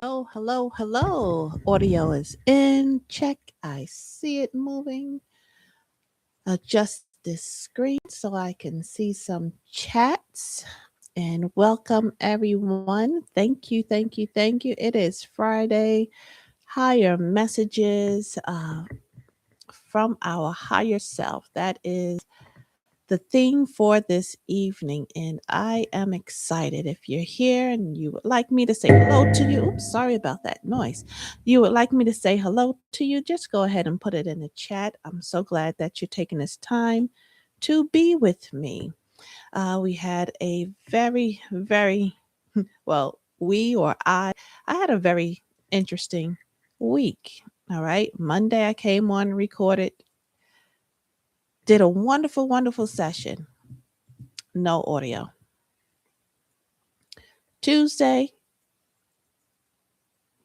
Hello, hello, hello. Audio is in. Check. I see it moving. Adjust this screen so I can see some chats. And welcome everyone. Thank you. It is Friday. Higher messages from our higher self. That is the theme for this evening, and I am excited. If you're here and you would like me to say hello to you, oops, sorry about that noise. You would like me to say hello to you, just go ahead and put it in the chat. I'm so glad that you're taking this time to be with me. We had a very, well, I had a very interesting week. All right. Monday, I came on, recorded, did a wonderful session. No audio. Tuesday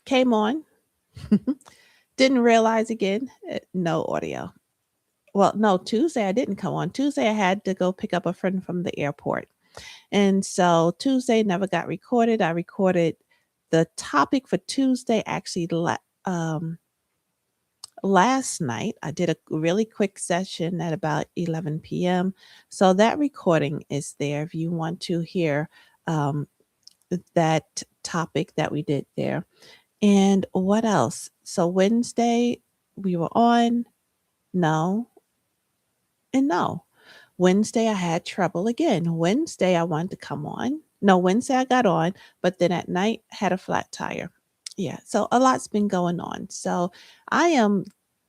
came on, didn't realize again, no audio. Well, no, Tuesday I didn't come on. Tuesday I had to go pick up a friend from the airport. And so Tuesday never got recorded. I recorded the topic for Tuesday actually last night. I did a really quick session at about 11 p.m. So that recording is there if you want to hear um, that topic that we did there. And what else? So Wednesday we were on, no, and no. Wednesday I had trouble again. Wednesday I wanted to come on. No, Wednesday I got on, but then at night had a flat tire. Yeah, so a lot's been going on. So I am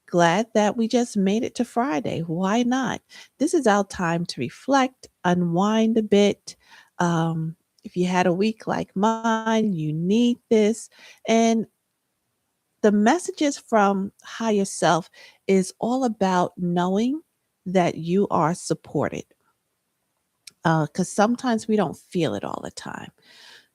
glad that we just made it to Friday. Why not? This is our time to reflect, unwind a bit. If you had a week like mine, you need this. And the messages from higher self is all about knowing that you are supported, because sometimes we don't feel it all the time.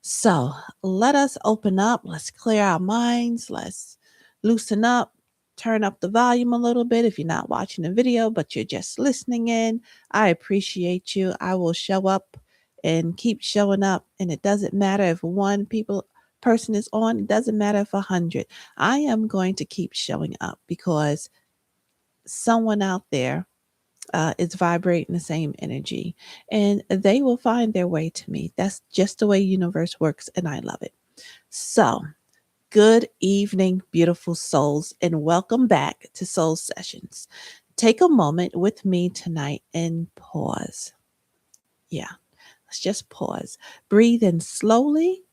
So let us open up, let's clear our minds, let's loosen up, turn up the volume a little bit if you're not watching the video but you're just listening in. I appreciate you. I will show up and keep showing up, and it doesn't matter if one person is on, it doesn't matter if 100. I am going to keep showing up because someone out there is vibrating the same energy, and they will find their way to me. That's just the way universe works, and I love it. So good evening, beautiful souls, and welcome back to Soul Sessions. Take a moment with me tonight and pause. Yeah, let's just pause. Breathe in slowly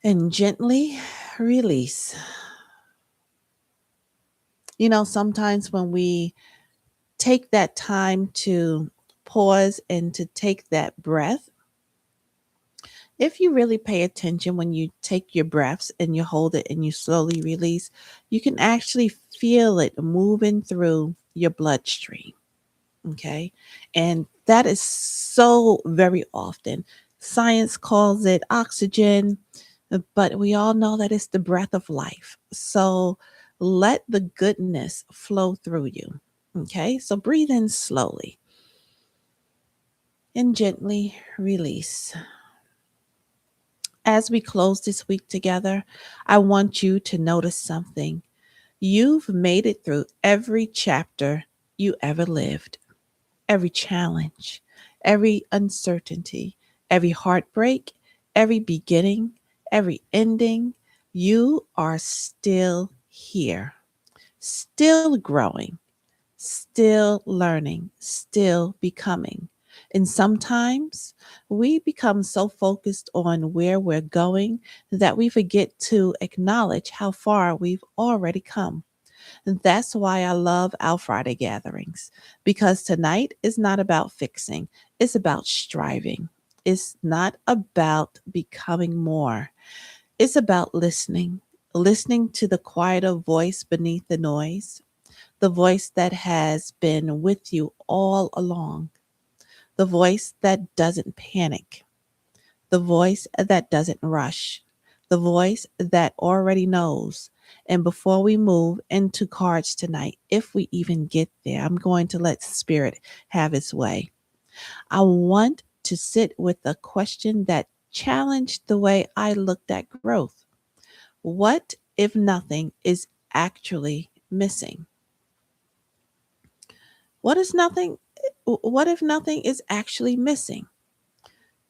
and gently release. You know, sometimes when we take that time to pause and to take that breath, if you really pay attention when you take your breaths and you hold it and you slowly release, you can actually feel it moving through your bloodstream. Okay. And that is so very often. Science calls it oxygen, but we all know that it's the breath of life. So let the goodness flow through you. Okay. So breathe in slowly and gently release. As we close this week together, I want you to notice something. You've made it through every chapter you ever lived, every challenge, every uncertainty, every heartbreak, every beginning, every ending. You are still here, still growing, still learning, still becoming. And sometimes we become so focused on where we're going that we forget to acknowledge how far we've already come. And that's why I love our Friday gatherings, because tonight is not about fixing, it's about striving. It's not about becoming more, it's about listening, listening to the quieter voice beneath the noise, the voice that has been with you all along, the voice that doesn't panic, the voice that doesn't rush, the voice that already knows. And before we move into cards tonight, if we even get there, I'm going to let Spirit have its way. I want to sit with a question that challenged the way I looked at growth. What if nothing is actually missing? What is nothing what if nothing is actually missing?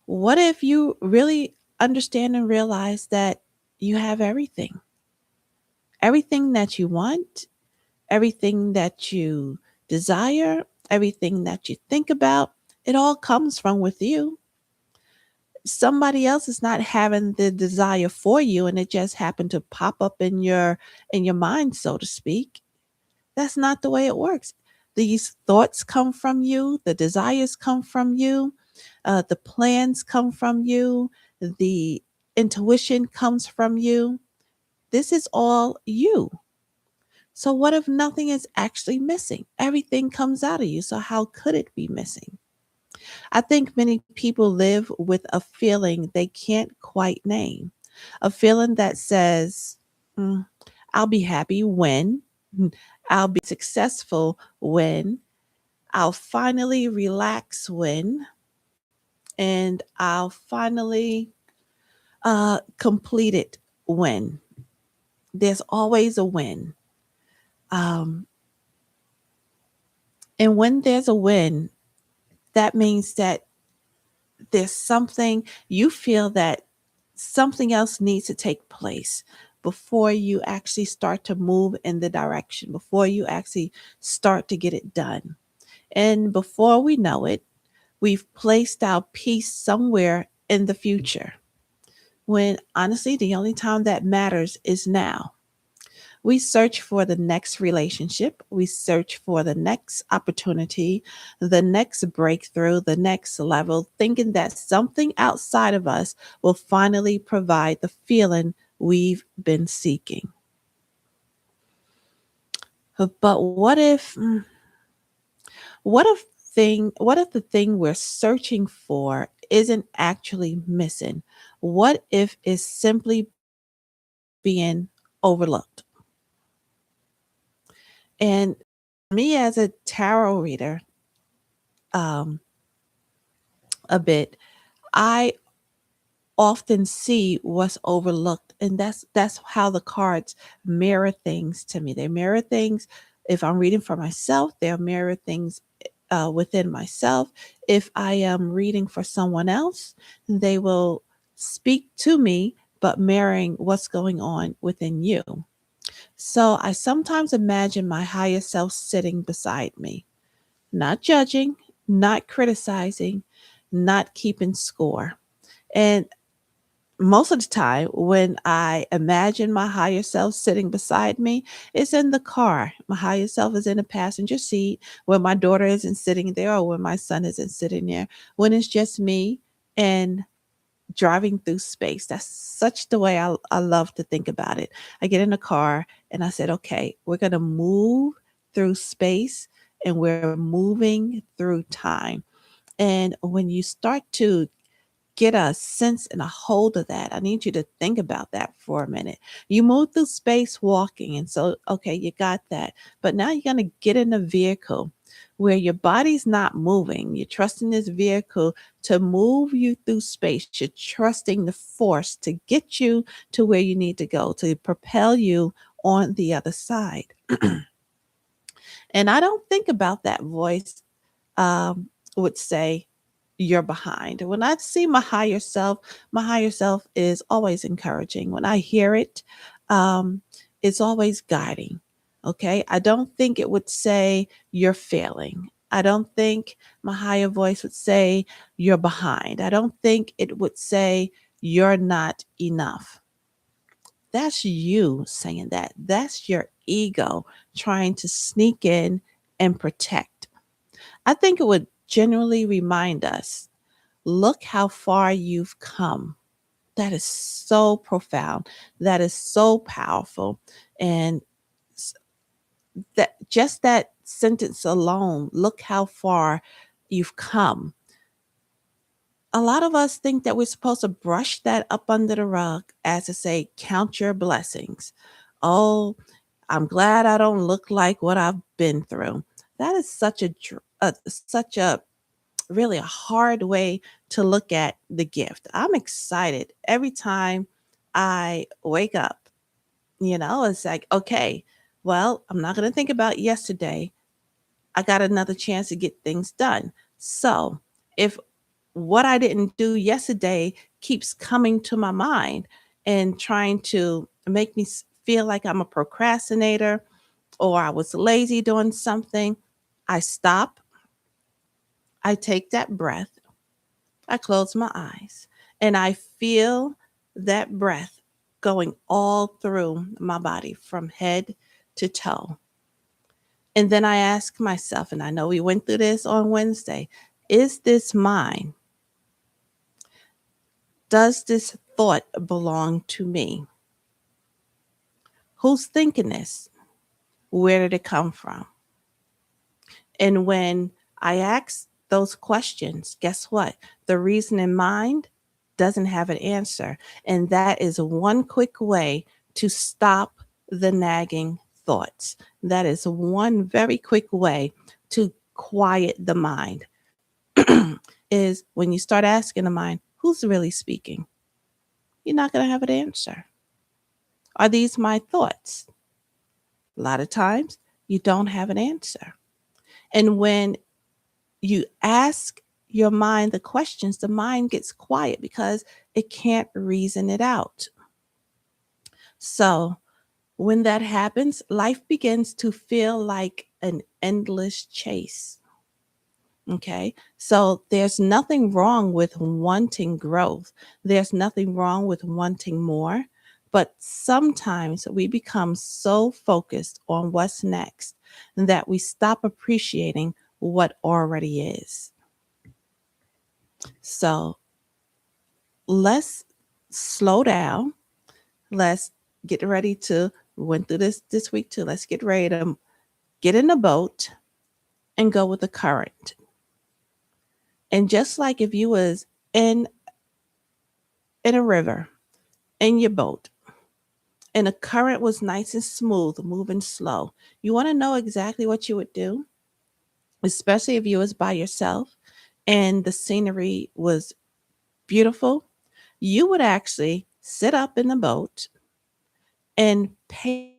What if you really understand and realize that you have everything? Everything that you want, everything that you desire, everything that you think about, it all comes from with you. Somebody else is not having the desire for you and it just happened to pop up in your mind, so to speak. That's not the way it works. These thoughts come from you, the desires come from you, the plans come from you, the intuition comes from you. This is all you. So, what if nothing is actually missing? Everything comes out of you. So, how could it be missing? I think many people live with a feeling they can't quite name, a feeling that says, "Mm, I'll be happy when, I'll be successful when, I'll finally relax when, and I'll finally complete it when." There's always a win. Um, and when there's a win, that means that there's something you feel that something else needs to take place before you actually start to move in the direction, before you actually start to get it done. And before we know it, we've placed our peace somewhere in the future, when honestly, the only time that matters is now. We search for the next relationship. We search for the next opportunity, the next breakthrough, the next level, thinking that something outside of us will finally provide the feeling we've been seeking. But what if the thing we're searching for isn't actually missing? What if it's simply being overlooked? And me as a tarot reader, um, a bit, I often see what's overlooked, and that's how the cards mirror things to me. They mirror things. If I'm reading for myself, they'll mirror things within myself. If I am reading for someone else, they will speak to me, but mirroring what's going on within you. So I sometimes imagine my higher self sitting beside me, not judging, not criticizing, not keeping score. And most of the time, when I imagine my higher self sitting beside me, it's in the car. My higher self is in the passenger seat when my daughter isn't sitting there or when my son isn't sitting there, when it's just me and driving through space. That's such the way I love to think about it. I get in the car and I said, okay, we're going to move through space and we're moving through time. And when you start to get a sense and a hold of that, I need you to think about that for a minute. You move through space walking, and so, okay, you got that. But now you're going to get in a vehicle where your body's not moving. You're trusting this vehicle to move you through space. You're trusting the force to get you to where you need to go, to propel you on the other side. And I don't think about that voice would say, you're behind. When I see my higher self is always encouraging. When I hear it, um, it's always guiding. Okay. I don't think it would say you're failing. I don't think my higher voice would say you're behind. I don't think it would say you're not enough. That's you saying that. That's your ego trying to sneak in and protect. I think it would genuinely remind us, look how far you've come. That is so profound. That is so powerful. And that just that sentence alone, look how far you've come. A lot of us think that we're supposed to brush that up under the rug as to say, count your blessings. Oh, I'm glad I don't look like what I've been through. That is such a really a hard way to look at the gift. I'm excited every time I wake up. It's like, okay, well, I'm not going to think about yesterday. I got another chance to get things done. So if what I didn't do yesterday keeps coming to my mind and trying to make me feel like I'm a procrastinator or I was lazy doing something, I stop, I take that breath, I close my eyes, and I feel that breath going all through my body from head to toe. And then I ask myself, and I know we went through this on Wednesday, is this mine? Does this thought belong to me? Who's thinking this? Where did it come from? And when I ask those questions, guess what? The reasoning mind doesn't have an answer. And that is one quick way to stop the nagging thoughts. That is one very quick way to quiet the mind. Is when you start asking the mind, who's really speaking? You're not going to have an answer. Are these my thoughts? A lot of times you don't have an answer. And when you ask your mind the questions, the mind gets quiet because it can't reason it out. So when that happens, life begins to feel like an endless chase. Okay. So there's nothing wrong with wanting growth. There's nothing wrong with wanting more. But sometimes we become so focused on what's next that we stop appreciating what already is. So let's slow down. Let's get ready to we went through this week too. Let's get ready to get in the boat and go with the current. And just like if you was in in a river in your boat and the current was nice and smooth, moving slow, you want to know exactly what you would do, especially if you was by yourself and the scenery was beautiful. You would actually sit up in the boat and pay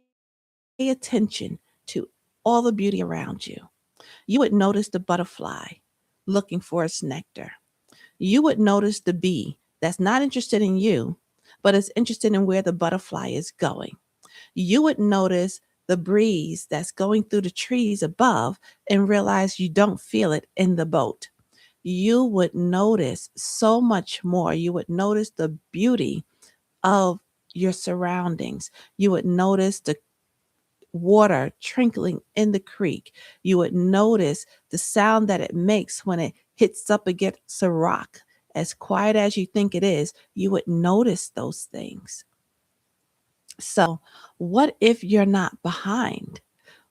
attention to all the beauty around you. You would notice the butterfly looking for its nectar. You would notice the bee that's not interested in you, but is interested in where the butterfly is going. You would notice the breeze that's going through the trees above and realize you don't feel it in the boat. You would notice so much more. You would notice the beauty of your surroundings. You would notice the water trickling in the creek. You would notice the sound that it makes when it hits up against a rock. As quiet as you think it is, you would notice those things. So, what if you're not behind?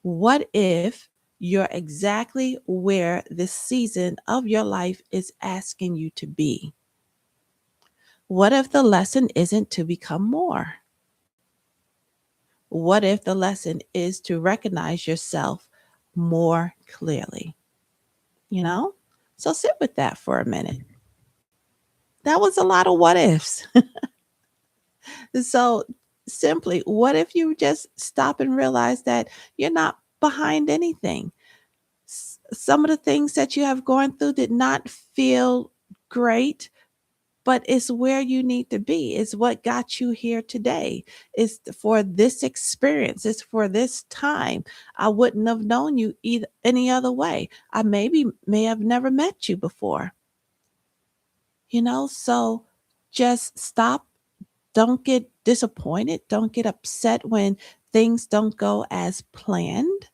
What if you're exactly where this season of your life is asking you to be? What if the lesson isn't to become more? What if the lesson is to recognize yourself more clearly? You know? So sit with that for a minute. That was a lot of what ifs. So simply, what if you just stop and realize that you're not behind anything? Some of the things that you have gone through did not feel great, but it's where you need to be. It's what got you here today. It's for this experience. It's for this time. I wouldn't have known you either any other way. I maybe may have never met you before. So just stop. Don't get disappointed. Don't get upset when things don't go as planned.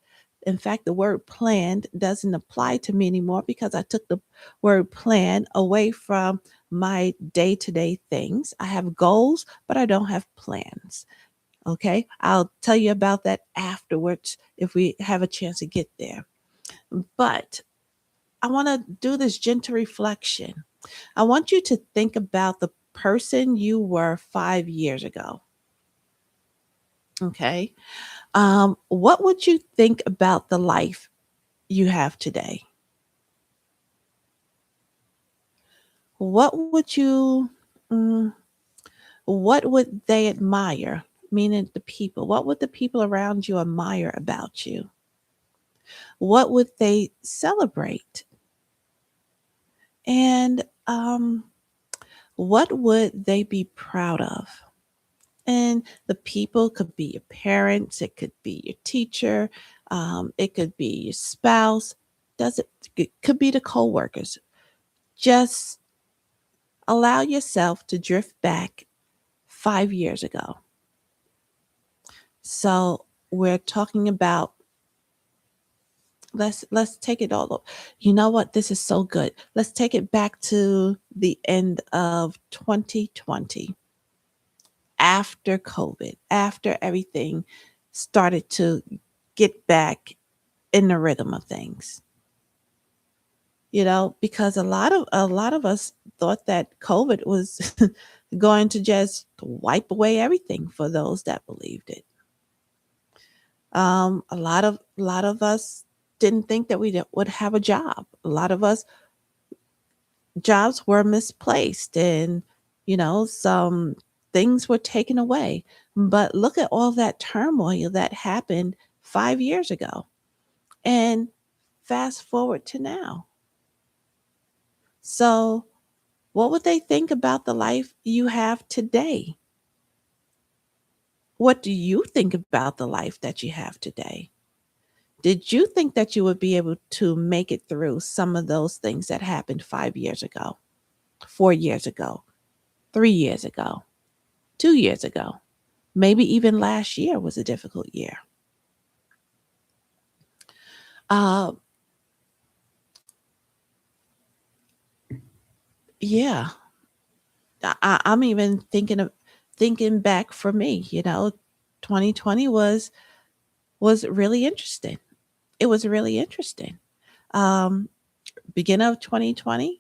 In fact, the word planned doesn't apply to me anymore because I took the word plan away from my day to day things. I have goals, but I don't have plans. Okay. I'll tell you about that afterwards if we have a chance to get there. But I want to do this gentle reflection. I want you to think about the person you were 5 years ago. Okay. What would you think about the life you have today? What would you mm, what would they admire? Meaning the people. What would the people around you admire about you? What would they celebrate? And what would they be proud of? And the people could be your parents, it could be your teacher, it could be your spouse. Does it could be the coworkers. Just allow yourself to drift back 5 years ago. So we're talking about let's take it all up. You know what? This is so good. Let's take it back to the end of 2020, after COVID, after everything started to get back in the rhythm of things. Because a lot of us thought that COVID was going to just wipe away everything for those that believed it. A lot of us didn't think that we would have a job. A lot of us jobs were misplaced, and some things were taken away. But look at all that turmoil that happened 5 years ago, and fast forward to now. So what would they think about the life you have today? What do you think about the life that you have today? Did you think that you would be able to make it through some of those things that happened 5 years ago, 4 years ago, 3 years ago, 2 years ago? Maybe even last year was a difficult year. Uh, yeah, I'm even thinking back for me. 2020 was really interesting. It was really interesting. Um, Beginning of 2020,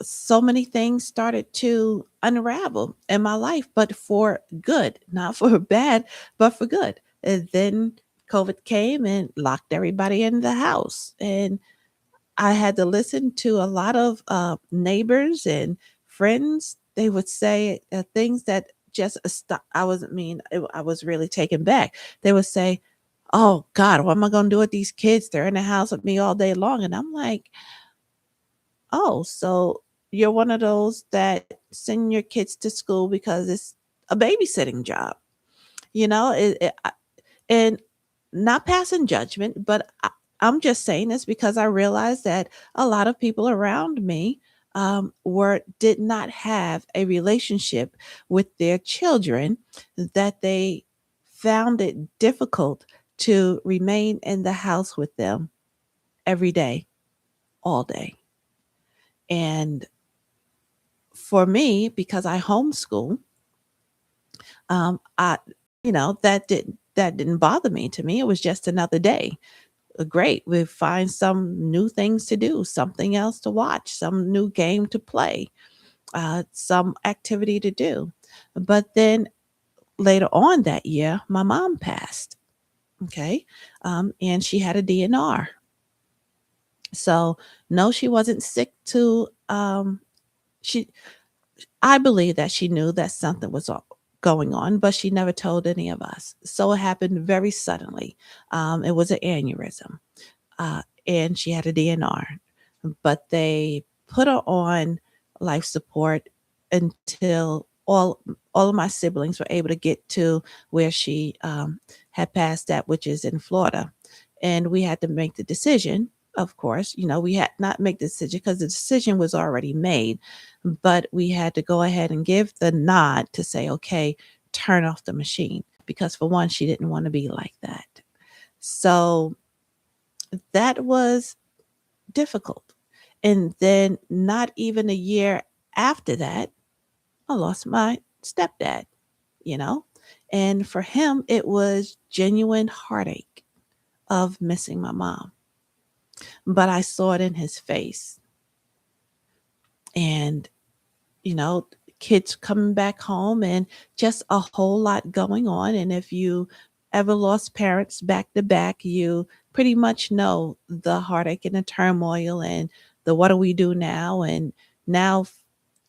so many things started to unravel in my life, but for good, not for bad, but for good. And then COVID came and locked everybody in the house. And I had to listen to a lot of neighbors and friends. They would say things that just I wasn't mean. I was really taken back. They would say, "Oh God, what am I going to do with these kids? They're in the house with me all day long." And I'm like, "Oh, so you're one of those that send your kids to school because it's a babysitting job?" And not passing judgment, but I'm just saying this because I realized that a lot of people around me were did not have a relationship with their children, that they found it difficult to remain in the house with them every day, all day. And for me, because I homeschool, I that didn't bother me. To me, it was just another day. Great. We find some new things to do, something else to watch, some new game to play, some activity to do. But then later on that year, my mom passed. Okay. And she had a DNR. So no, she wasn't sick to she I believe that she knew that something was going on, but she never told any of us. So it happened very suddenly. It was an aneurysm, and she had a DNR, but they put her on life support until all of my siblings were able to get to where she had passed at, which is in Florida. And we had to make the decision. Of course, we had not make the decision because the decision was already made, but we had to go ahead and give the nod to say, okay, turn off the machine, because for one, she didn't want to be like that. So that was difficult. And then not even a year after that, I lost my stepdad, you know? And for him, it was genuine heartache of missing my mom. But I saw it in his face. And, you know, kids coming back home and just a whole lot going on. And if you ever lost parents back to back, you pretty much know the heartache and the turmoil and the what do we do now? And now,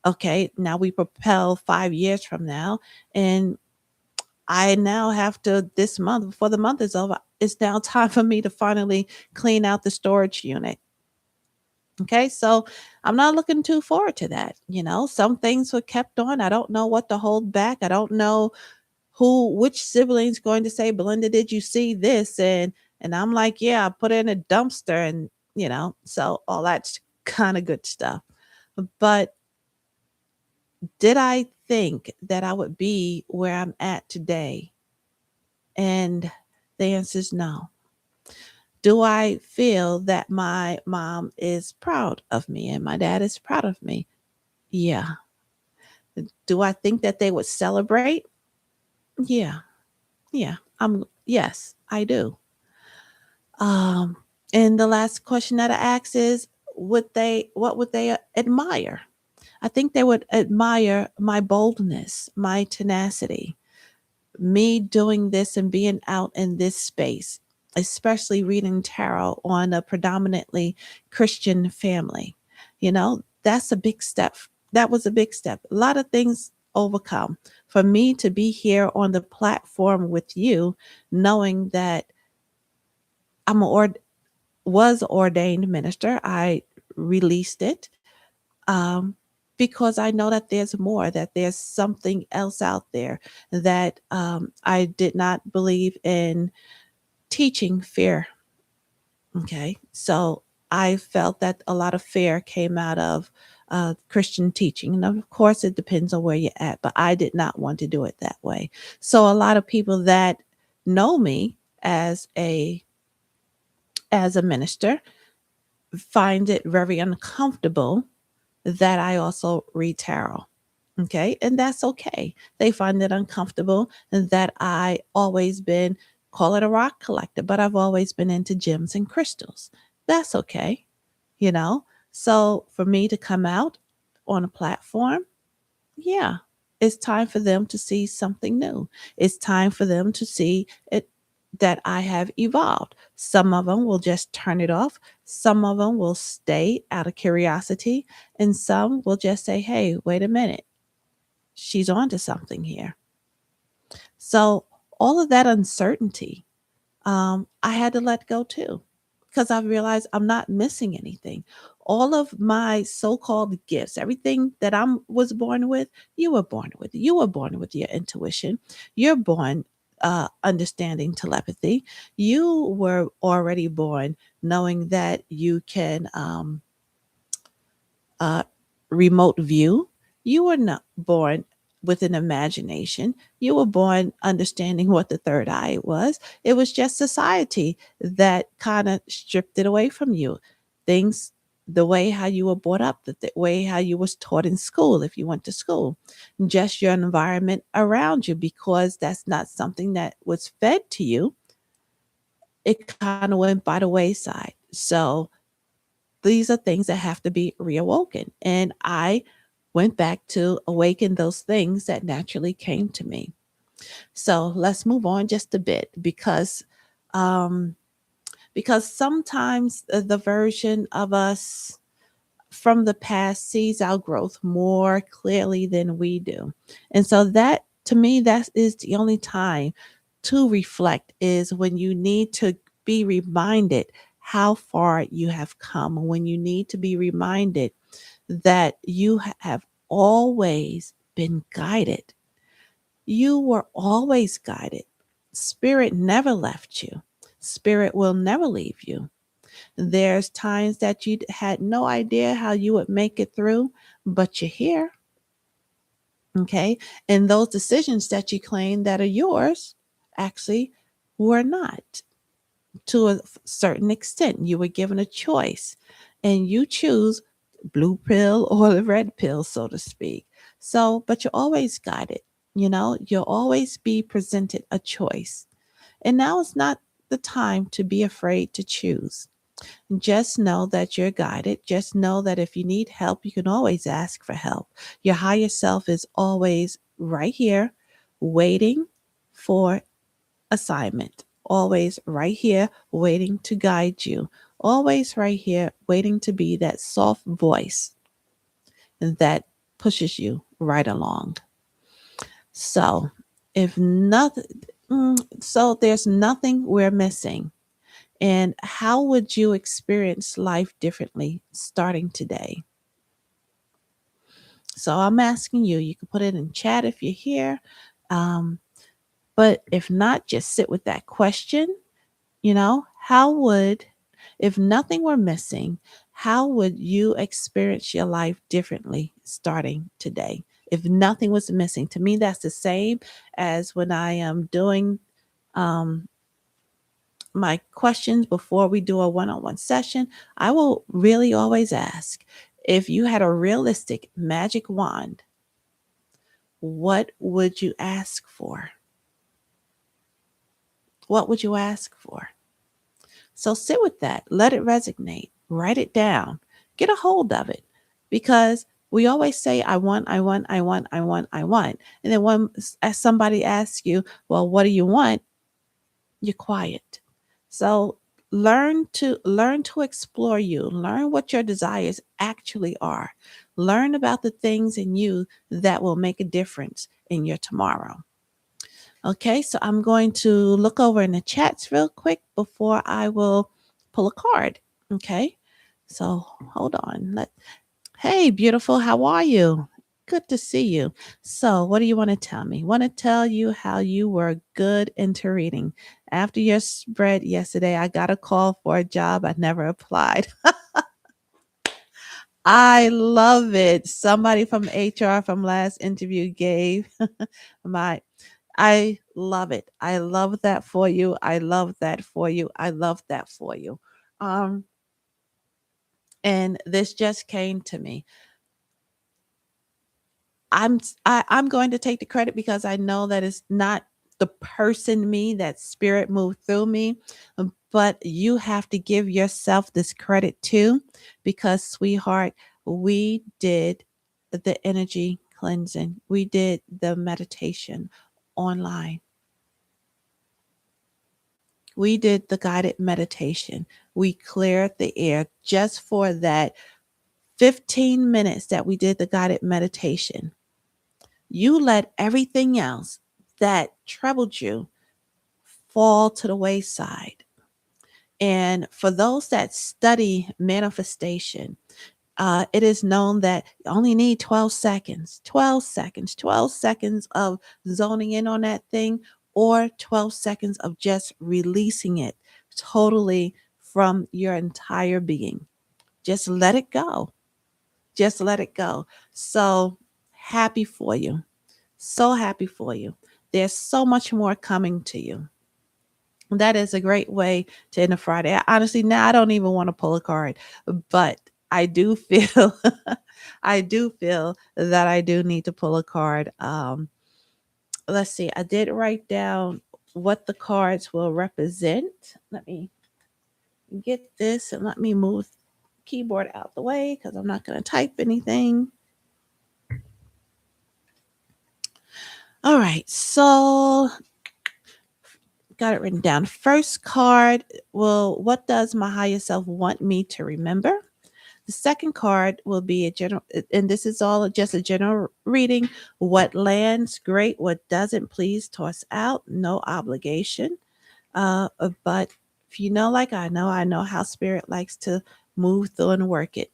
okay, now we propel 5 years from now. And I now have to, this month, before the month is over, it's now time for me to finally clean out the storage unit. Okay, so I'm not looking too forward to that. Some things were kept on. I don't know what to hold back. I don't know which sibling's going to say, Belinda, did you see this? And I'm like, yeah, I put it in a dumpster, and so all that's kind of good stuff. But did I think that I would be where I'm at today? And the answer is no. Do I feel that my mom is proud of me and my dad is proud of me? Yeah. Do I think that they would celebrate? Yeah. Yeah. Yes, I do. Um, and the last question that I ask is, what would they admire? I think they would admire my boldness, my tenacity, me doing this and being out in this space, especially reading tarot on a predominantly Christian family. That's a big step. That was a big step. A lot of things overcome. For me to be here on the platform with you, knowing that I'm was ordained minister, I released it, um, because I know that there's more, that there's something else out there, that I did not believe in teaching fear. Okay. So I felt that a lot of fear came out of Christian teaching. And of course, it depends on where you're at, but I did not want to do it that way. So a lot of people that know me as a minister find it very uncomfortable that I also read tarot. Okay. And that's okay. They find it uncomfortable and that I always been, call it a rock collector, but I've always been into gems and crystals. That's okay. You know? So for me to come out on a platform, yeah, it's time for them to see something new. It's time for them to see it, that I have evolved. Some of them will just turn it off. Some of them will stay out of curiosity. And some will just say, hey, wait a minute. She's on to something here. So all of that uncertainty, I had to let go too, because I realized I'm not missing anything. All of my so-called gifts, everything that I was born with, you were born with. You were born with your intuition. You're born understanding telepathy. You were already born knowing that you can uh, remote view. You were not born with an imagination. You were born understanding what the third eye was. It was just society that kind of stripped it away from you. Things, the way how you were brought up, the way how you was taught in school, if you went to school, just your environment around you, because that's not something that was fed to you. It kind of went by the wayside. So these are things that have to be reawoken. And I went back to awaken those things that naturally came to me. So let's move on just a bit, um, because sometimes the version of us from the past sees our growth more clearly than we do. And so that, to me, that is the only time to reflect, is when you need to be reminded how far you have come, when you need to be reminded that you have always been guided. You were always guided. Spirit never left you. Spirit will never leave you. There's times that you had no idea how you would make it through, but you're here. Okay. And those decisions that you claim that are yours actually were not. To a certain extent, you were given a choice and you choose blue pill or the red pill, so to speak. So, but you're always guided. You'll always be presented a choice. And now is not the time to be afraid to choose. Just know that you're guided. Just know that if you need help, you can always ask for help. Your higher self is always right here, waiting for assignment, always right here, waiting to guide you, always right here waiting to be that soft voice that pushes you right along. So, if nothing, so there's nothing we're missing. And how would you experience life differently starting today? So, I'm asking you, you can put it in chat if you're here. Um, but if not, just sit with that question. How would, if nothing were missing, how would you experience your life differently starting today? If nothing was missing, to me, that's the same as when I am doing um, my questions before we do a one on one session. I will really always ask, if you had a realistic magic wand, what would you ask for? What would you ask for? So sit with that, let it resonate, write it down, get a hold of it. Because we always say, I want, I want, I want, I want, I want. And then when as somebody asks you, well, what do you want? You're quiet. So learn to explore you. Learn what your desires actually are. Learn about the things in you that will make a difference in your tomorrow. Okay, so I'm going to look over in the chats real quick before I will pull a card. Okay, so hold on. Hey, beautiful, how are you? Good to see you. So, what do you want to tell me? Want to tell you how you were good into reading. After your spread yesterday, I got a call for a job I never applied. I love it. Somebody from HR from last interview gave my I love it. I love that for you. I love that for you. I love that for you. Um, and this just came to me. I'm going to take the credit because I know that it's not the person me, that spirit moved through me, but you have to give yourself this credit too, because sweetheart, we did the energy cleansing. We did the meditation online. We did the guided meditation. We cleared the air just for that 15 minutes that we did the guided meditation. You let everything else that troubled you fall to the wayside. And for those that study manifestation, it is known that you only need 12 seconds, 12 seconds, 12 seconds of zoning in on that thing, or 12 seconds of just releasing it totally from your entire being. Just let it go. Just let it go. So happy for you. So happy for you. There's so much more coming to you. That is a great way to end a Friday. Honestly, now I don't even want to pull a card, but I do feel I do feel that I do need to pull a card. Let's see. I did write down what the cards will represent. Let me get this and let me move the keyboard out the way because I'm not going to type anything. All right. So got it written down. First card will, what does my higher self want me to remember? The second card will be a general, and this is all just a general reading. What lands, great. What doesn't, please toss out. No obligation. But if you know, like I know how spirit likes to move through and work it.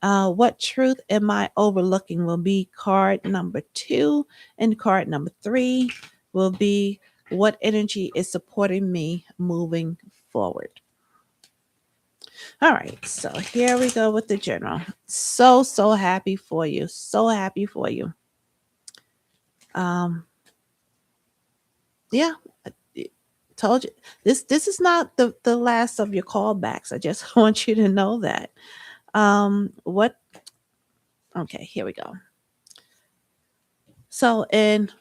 What truth am I overlooking will be card number 2, and card number 3 will be what energy is supporting me moving forward. All right, so here we go with the general. So happy for you. So happy for you. Um, yeah, I told you this is not the last of your callbacks. I just want you to know that. What? Okay, here we go. So, and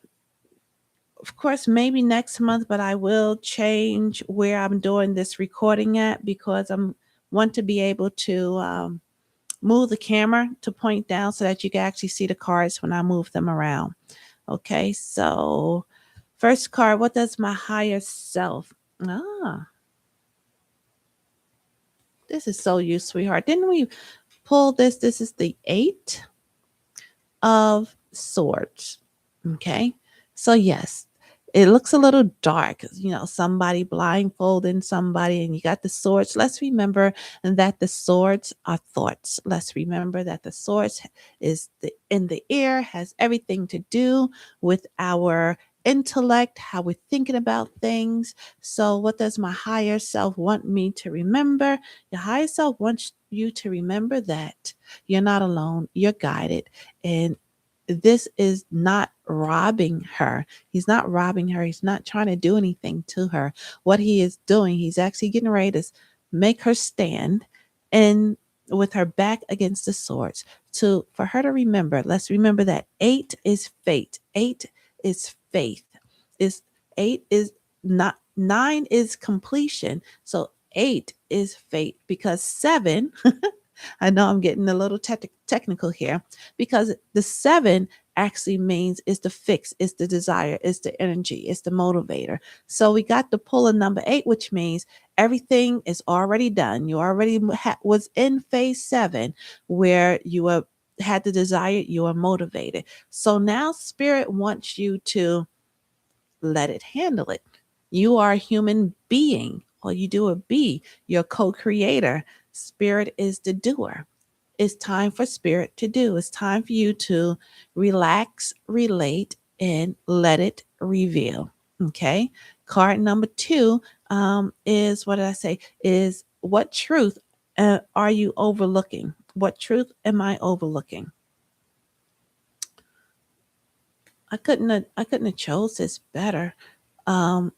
of course, maybe next month, but I will change where I'm doing this recording at because I'm want to be able to move the camera to point down so that you can actually see the cards when I move them around. Okay, so first card, what does my higher self? Ah, This is so you, sweetheart. Didn't we pull this? This is the Eight of Swords. Okay. So, yes, it looks a little dark, somebody blindfolding somebody, and you got the swords. Let's remember that the swords are thoughts. Let's remember that the swords is in the air, has everything to do with our intellect, how we're thinking about things. So, what does my higher self want me to remember? Your higher self wants you to remember that you're not alone, you're guided, and this is not robbing her. He's not robbing her. He's not trying to do anything to her. What he is doing, he's actually getting ready to make her stand and with her back against the swords to for her to remember. Let's remember that 8 is fate. 8 is faith. Is 8 is not 9 is completion. So 8 is fate because 7 I know I'm getting a little technical here because the 7 actually means is the fix, is the desire, is the energy, is the motivator. So we got the pull of number 8, which means everything is already done. You already was in phase 7 where you were had the desire, you were motivated. So now spirit wants you to let it handle it. You are a human being. All you do is be. You're a co-creator. Spirit is the doer. It's time for spirit to do. It's time for you to relax, relate, and let it reveal. Okay. Card number 2 is what did I say? Is what truth are you overlooking? What truth am I overlooking? I couldn't have chose this better.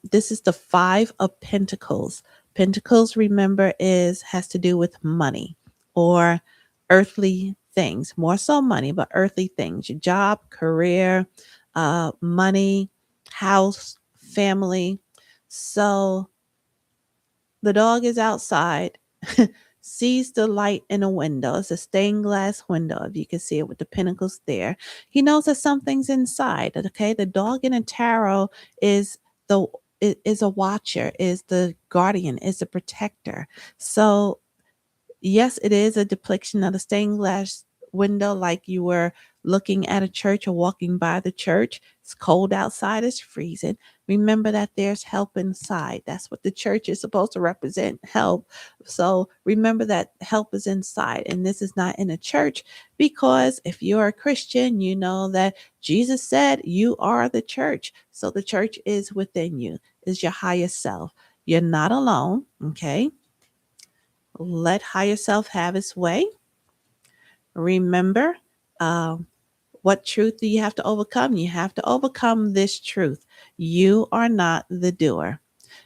This is the 5 of Pentacles. Pentacles, remember, is has to do with money or earthly things, more so money, but earthly things, your job, career, money, house, family. So the dog is outside, sees the light in a window. It's a stained glass window, if you can see it with the pinnacles there. He knows that something's inside. Okay, the dog in a tarot is the is a watcher, is the guardian, is the protector. So yes, it is a depiction of the stained glass window, like you were looking at a church or walking by the church. It's cold outside, it's freezing. Remember that there's help inside. That's what the church is supposed to represent, help. So remember that help is inside. And this is not in a church because if you're a Christian, you know that Jesus said you are the church. So the church is within you, is your higher self. You're not alone, okay? Let higher self have its way. Remember, um, what truth do you have to overcome? You have to overcome this truth. You are not the doer.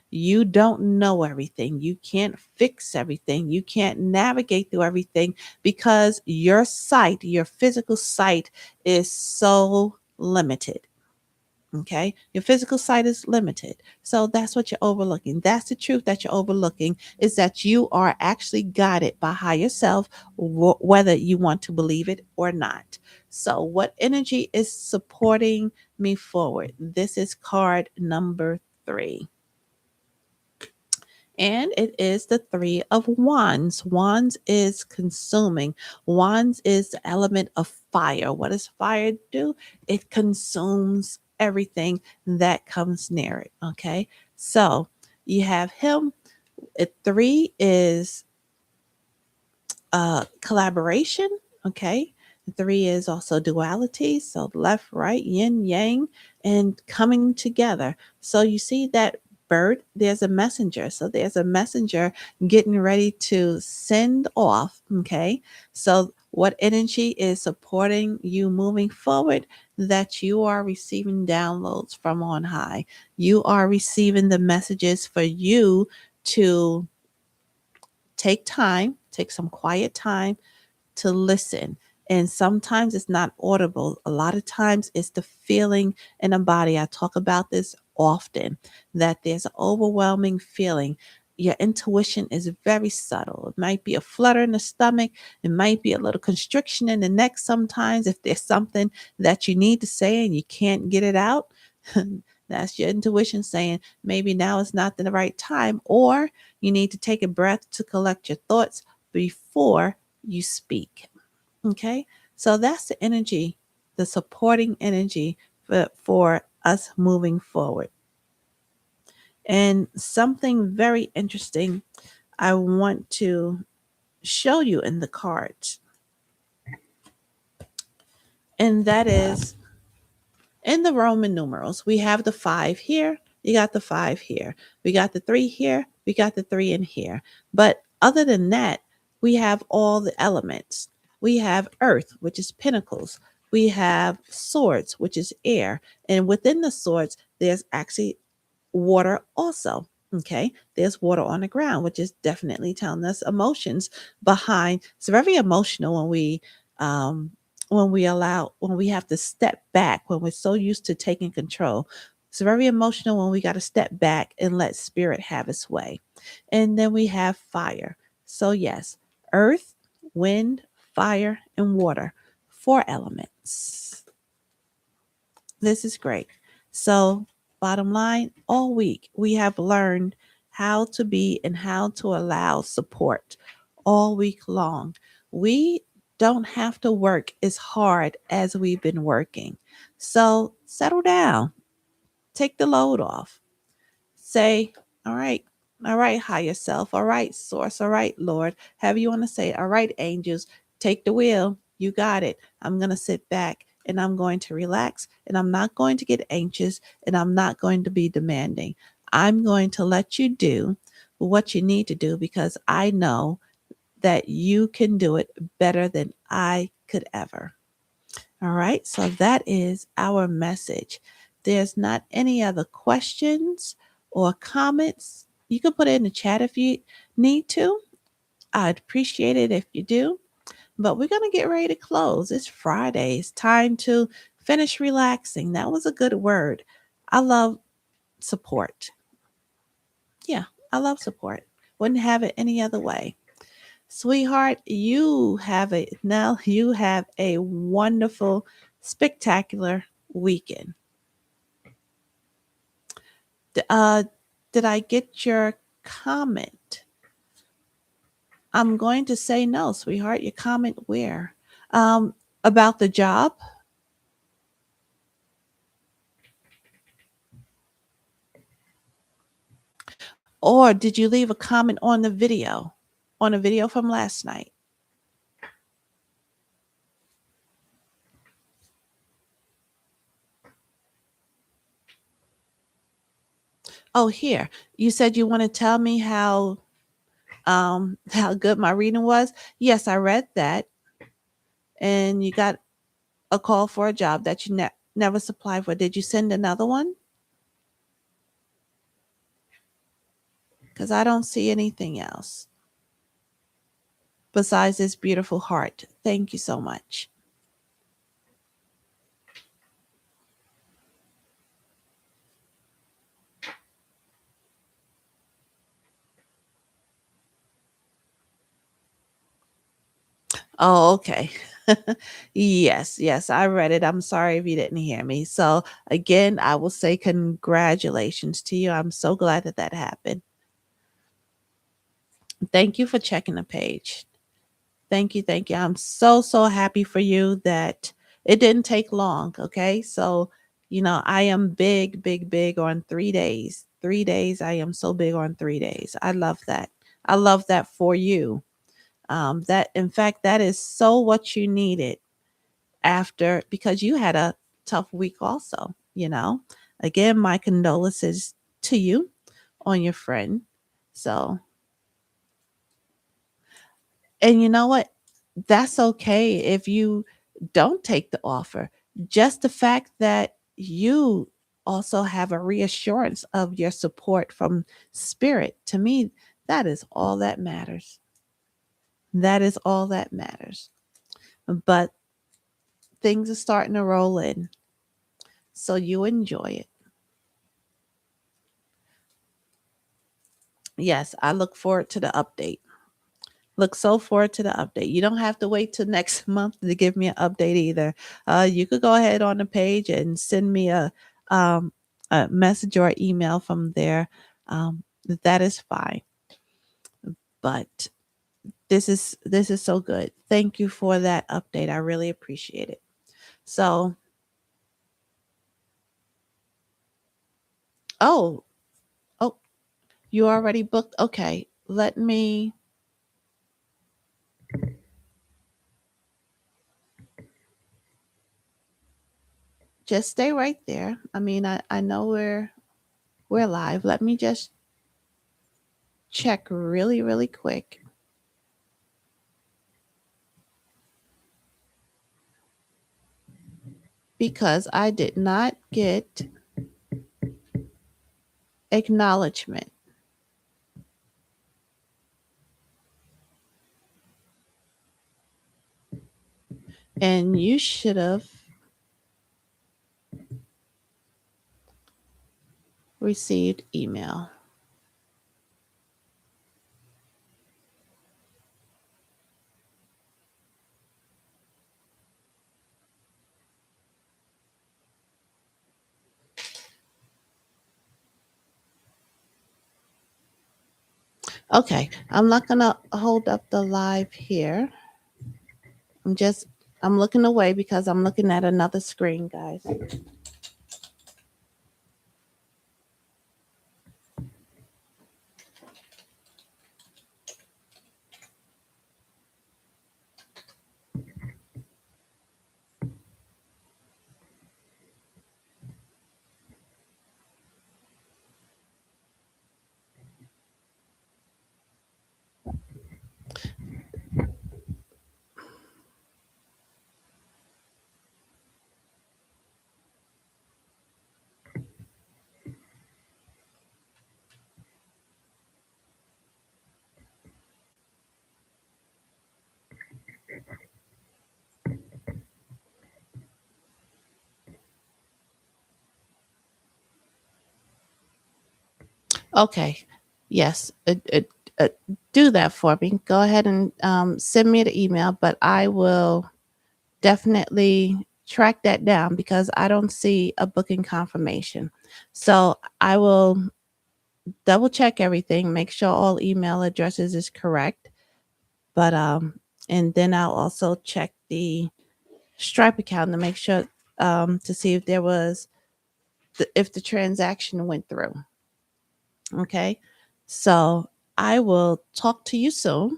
You don't know everything. You can't fix everything. You can't navigate through everything because your sight, your physical sight, is so limited. Okay. Your physical sight is limited. So that's what you're overlooking. That's the truth that you're overlooking is that you are actually guided by higher self, whether you want to believe it or not. So, what energy is supporting me forward? This is card number 3. And it is the 3 of Wands. Wands is consuming. Wands is the element of fire. What does fire do? It consumes everything that comes near it. Okay. So you have him. 3 is collaboration. Okay. 3 is also duality. So left, right, yin, yang, and coming together. So you see that bird, there's a messenger. So there's a messenger getting ready to send off. Okay. So what energy is supporting you moving forward? That you are receiving downloads from on high. You are receiving the messages for you to take some quiet time to listen. And sometimes it's not audible. A lot of times it's the feeling in the body. I talk about this often that there's an overwhelming feeling. Your intuition is very subtle. It might be a flutter in the stomach. It might be a little constriction in the neck sometimes if there's something that you need to say and you can't get it out. That's your intuition saying maybe now is not the right time, or you need to take a breath to collect your thoughts before you speak. Okay. So that's the energy, the supporting energy for us moving forward. And something very interesting I want to show you in the cards, and that is in the Roman numerals, we have the 5 here, you got the 5 here, we got the 3 here, we got the 3 in here. But other than that, we have all the elements. We have earth, which is pentacles. We have swords, which is air. And within the swords, there's actually water also. Okay, there's water on the ground, which is definitely telling us emotions behind. It's very emotional um when we have to step back, when we're so used to taking control. It's very emotional when we got to step back and let spirit have its way. And then we have fire. So yes, earth, wind, fire, and water, 4 elements. This is great. So, bottom line, all week we have learned how to be and how to allow support all week long. We don't have to work as hard as we've been working. So, settle down, take the load off. Say, all right, higher self, all right, source, all right, Lord. Have you want to say, all right, angels, take the wheel. You got it. I'm going to sit back and I'm going to relax and I'm not going to get anxious and I'm not going to be demanding. I'm going to let you do what you need to do because I know that you can do it better than I could ever. All right, so that is our message. There's not any other questions or comments. You can put it in the chat if you need to. I'd appreciate it if you do. But we're going to get ready to close. It's Friday. It's time to finish relaxing. That was a good word. I love support. Yeah, I love support. Wouldn't have it any other way. Sweetheart, you have a wonderful, spectacular weekend. Uh, did I get your comment? I'm going to say no, sweetheart. Your comment where? Um, about the job? Or did you leave a comment on the video? On a video from last night? Oh, here. You said you want to tell me how good my reading was? Yes, I read that. And you got a call for a job that you never supplied for. Did you send another one? Because I don't see anything else besides this beautiful heart. Thank you so much. Oh, okay. Yes, yes, I read it. I'm sorry if you didn't hear me. So, again, I will say congratulations to you. I'm so glad that that happened. Thank you for checking the page. Thank you. Thank you. I'm so, so happy for you that it didn't take long. Okay. So, I am big, big, big on 3 days. 3 days. I am so big on 3 days. I love that. I love that for you. That, in fact, that is so what you needed after, because you had a tough week also. Again, my condolences to you on your friend. So, and you know what? That's okay if you don't take the offer. Just the fact that you also have a reassurance of your support from spirit, to me, that is all that matters. That is all that matters. But things are starting to roll in. So you enjoy it. Yes, I look forward to the update. Look so forward to the update. You don't have to wait till next month to give me an update either. You could go ahead on the page and send me um, a message or email from there, that is fine. But this is so good. Thank you for that update. I really appreciate it. So, oh, oh, you already booked. Okay, let me just stay right there. I mean, I know we're live. Let me just check really, really quick because I did not get acknowledgement. And you should have received email. Okay, I'm not gonna hold up the live here. I'm just I'm looking away because I'm looking at another screen, guys. Okay. Yes. Uh, do that for me. Go ahead and send me the email, but I will definitely track that down because I don't see a booking confirmation. So I will double check everything, make sure all email addresses is correct. But and then I'll also check the Stripe account to make sure to see if there was if the transaction went through. Okay. So I will talk to you soon.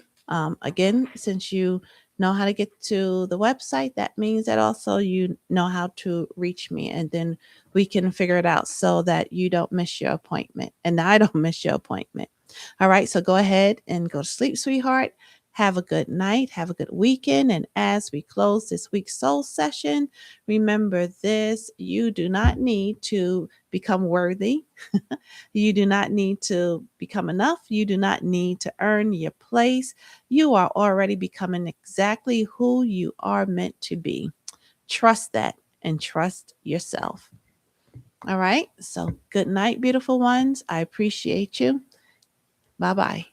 Again, since you know how to get to the website, that means that also you know how to reach me, and then we can figure it out so that you don't miss your appointment and I don't miss your appointment. All right. So go ahead and go to sleep, sweetheart. Have a good night. Have a good weekend. And as we close this week's soul session, remember this: you do not need to become worthy. You do not need to become enough. You do not need to earn your place. You are already becoming exactly who you are meant to be. Trust that and trust yourself. All right. So, good night, beautiful ones. I appreciate you. Bye bye.